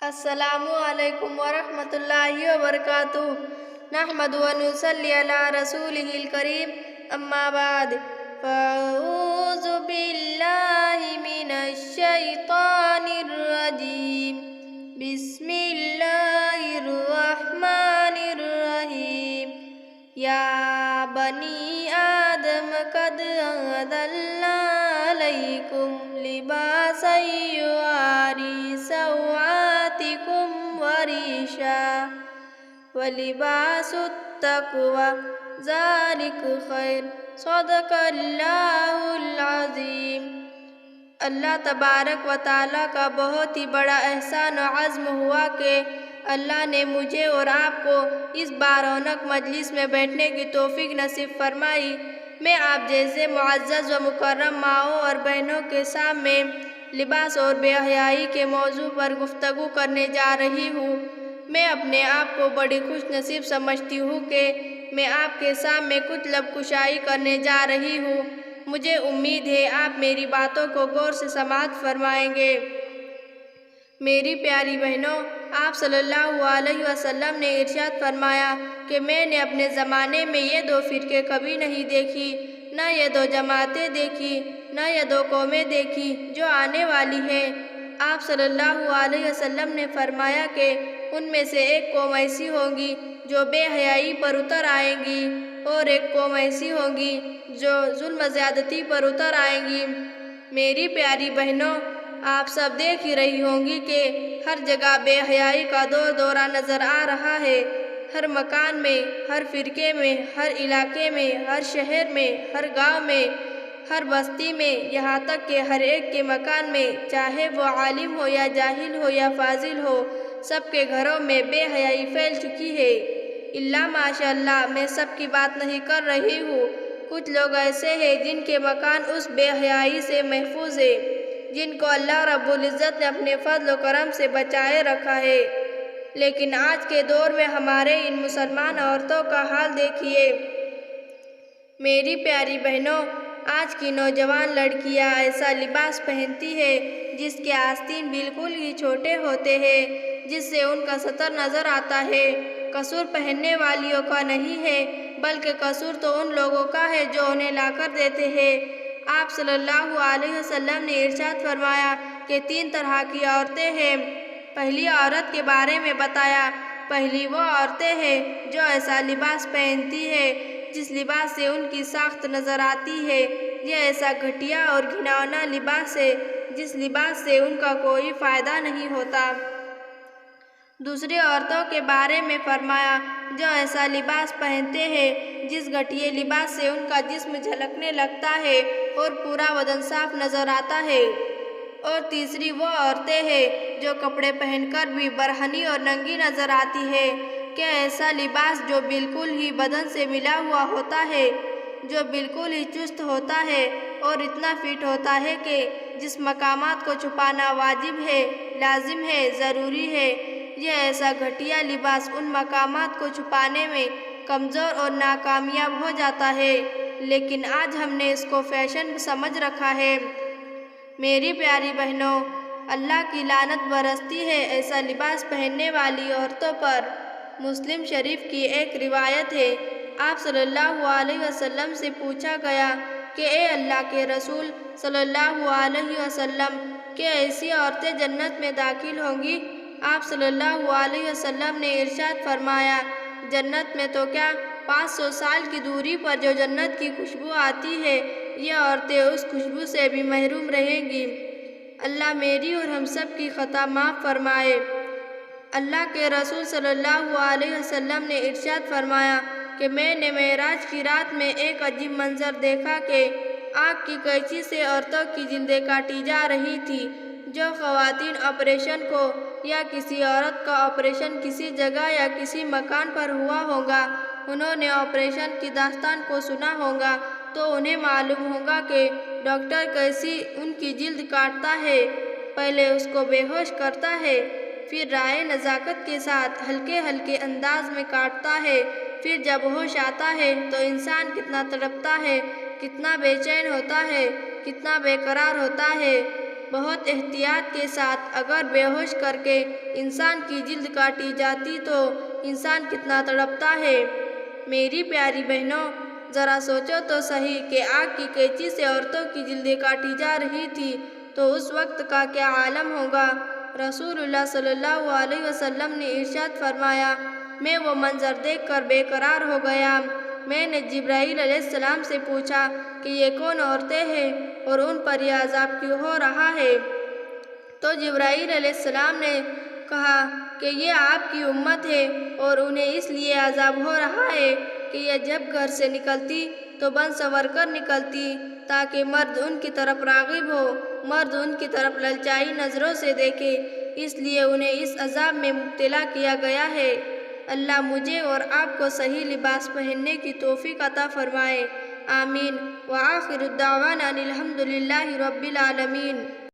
السلام علیکم ورحمۃ اللہ وبرکاتہ۔ نحمد و نصلی علی رسولہ الکریم، اما بعد فاعوذ باللہ من الشیطان الرجیم، بسم اللہ الرحمن الرحیم۔ یا بنی آدم قد انزلنا علیکم لباسا یواری سوآتکم وریشا ولباس التقوی ذالک خیر، صدق اللہ العظیم۔ اللہ تبارک و تعالیٰ کا بہت ہی بڑا احسان و عزم ہوا کہ اللہ نے مجھے اور آپ کو اس بارونق مجلس میں بیٹھنے کی توفیق نصیب فرمائی۔ میں آپ جیسے معزز و مکرم ماؤں اور بہنوں کے سامنے لباس اور بے حیائی کے موضوع پر گفتگو کرنے جا رہی ہوں۔ میں اپنے آپ کو بڑی خوش نصیب سمجھتی ہوں کہ میں آپ کے سامنے کچھ لب کشائی کرنے جا رہی ہوں۔ مجھے امید ہے آپ میری باتوں کو غور سے سماعت فرمائیں گے۔ میری پیاری بہنوں، آپ صلی اللہ علیہ وسلم نے ارشاد فرمایا کہ میں نے اپنے زمانے میں یہ دو فرقے کبھی نہیں دیکھی، نہ یہ دو جماعتیں دیکھی، نہ یہ دو قومیں دیکھی جو آنے والی ہیں۔ آپ صلی اللہ علیہ وسلم نے فرمایا کہ ان میں سے ایک قوم ایسی ہوگی جو بے حیائی پر اتر آئیں گی، اور ایک قوم ایسی ہوگی جو ظلم و زیادتی پر اتر آئیں گی۔ میری پیاری بہنوں، آپ سب دیکھ ہی رہی ہوں گی کہ ہر جگہ بے حیائی کا دور دورہ نظر آ رہا ہے۔ ہر مکان میں، ہر فرقے میں، ہر علاقے میں، ہر شہر میں، ہر گاؤں میں، ہر بستی میں، یہاں تک کہ ہر ایک کے مکان میں، چاہے وہ عالم ہو یا جاہل ہو یا فاضل ہو، سب کے گھروں میں بے حیائی پھیل چکی ہے۔ الا ماشاء اللہ، میں سب کی بات نہیں کر رہی ہوں۔ کچھ لوگ ایسے ہیں جن کے مکان اس بے حیائی سے محفوظ ہے، جن کو اللہ رب العزت نے اپنے فضل و کرم سے بچائے رکھا ہے۔ لیکن آج کے دور میں ہمارے ان مسلمان عورتوں کا حال دیکھیے۔ میری پیاری بہنوں، آج کی نوجوان لڑکیاں ایسا لباس پہنتی ہے جس کے آستین بالکل ہی چھوٹے ہوتے ہیں، جس سے ان کا سطر نظر آتا ہے۔ قصور پہننے والیوں کا نہیں ہے، بلکہ قصور تو ان لوگوں کا ہے جو انہیں لا کر دیتے ہیں۔ آپ صلی اللہ علیہ وسلم نے ارشاد فرمایا کہ تین طرح کی عورتیں ہیں۔ پہلی عورت کے بارے میں بتایا، پہلی وہ عورتیں ہیں جو ایسا لباس پہنتی ہے جس لباس سے ان کی ساخت نظر آتی ہے۔ یہ ایسا گھٹیا اور گھناؤنا لباس ہے جس لباس سے ان کا کوئی فائدہ نہیں ہوتا۔ دوسری عورتوں کے بارے میں فرمایا جو ایسا لباس پہنتے ہیں جس گھٹیے لباس سے ان کا جسم جھلکنے لگتا ہے اور پورا بدن صاف نظر آتا ہے۔ اور تیسری وہ عورتیں ہیں جو کپڑے پہن کر بھی برہنی اور ننگی نظر آتی ہے۔ کہ ایسا لباس جو بالکل ہی بدن سے ملا ہوا ہوتا ہے، جو بالکل ہی چست ہوتا ہے اور اتنا فٹ ہوتا ہے کہ جس مقامات کو چھپانا واجب ہے، لازم ہے، ضروری ہے، یہ ایسا گھٹیا لباس ان مقامات کو چھپانے میں کمزور اور ناکامیاب ہو جاتا ہے۔ لیکن آج ہم نے اس کو فیشن سمجھ رکھا ہے۔ میری پیاری بہنوں، اللہ کی لعنت برستی ہے ایسا لباس پہننے والی عورتوں پر۔ مسلم شریف کی ایک روایت ہے، آپ صلی اللہ علیہ وسلم سے پوچھا گیا کہ اے اللہ کے رسول صلی اللہ علیہ وسلم، کہ ایسی عورتیں جنت میں داخل ہوں گی؟ آپ صلی اللہ علیہ وسلم نے ارشاد فرمایا، جنت میں تو کیا، 500 سال کی دوری پر جو جنت کی خوشبو آتی ہے، یہ عورتیں اس خوشبو سے بھی محروم رہیں گی۔ اللہ میری اور ہم سب کی خطا معاف فرمائے۔ اللہ کے رسول صلی اللہ علیہ وسلم نے ارشاد فرمایا کہ میں نے معراج کی رات میں ایک عجیب منظر دیکھا کہ آگ کی قینچی سے عورتوں کی جلدیں کاٹی جا رہی تھی۔ جو خواتین آپریشن کو یا کسی عورت کا آپریشن کسی جگہ یا کسی مکان پر ہوا ہوگا، انہوں نے آپریشن کی داستان کو سنا ہوگا تو انہیں معلوم ہوگا کہ ڈاکٹر کیسی ان کی جلد کاٹتا ہے۔ پہلے اس کو بے ہوش کرتا ہے، پھر رائے نزاکت کے ساتھ ہلکے ہلکے انداز میں کاٹتا ہے، پھر جب ہوش آتا ہے تو انسان کتنا تڑپتا ہے، کتنا بے چین ہوتا ہے، کتنا بے قرار ہوتا ہے۔ بہت احتیاط کے ساتھ اگر بے ہوش کر کے انسان کی جلد کاٹی جاتی تو انسان کتنا تڑپتا ہے۔ میری پیاری بہنوں، ذرا سوچو تو صحیح کہ آگ کی قینچی سے عورتوں کی جلدیں کاٹی جا رہی تھی تو اس وقت کا کیا عالم ہوگا۔ رسول اللہ صلی اللہ علیہ وسلم نے ارشاد فرمایا، میں وہ منظر دیکھ کر بے قرار ہو گیا۔ میں نے جبرائیل علیہ السلام سے پوچھا کہ یہ کون عورتیں ہیں اور ان پر یہ عذاب کیوں ہو رہا ہے؟ تو جبرائیل علیہ السلام نے کہا کہ یہ آپ کی امت ہے اور انہیں اس لیے عذاب ہو رہا ہے کہ یہ جب گھر سے نکلتی تو بن سنور کر نکلتی تاکہ مرد ان کی طرف راغب ہو، مرد ان کی طرف للچائی نظروں سے دیکھے، اس لیے انہیں اس عذاب میں مبتلا کیا گیا ہے۔ اللہ مجھے اور آپ کو صحیح لباس پہننے کی توفیق عطا فرمائے، آمین۔ وآخر الدعوانا ان الحمد للہ رب العالمین۔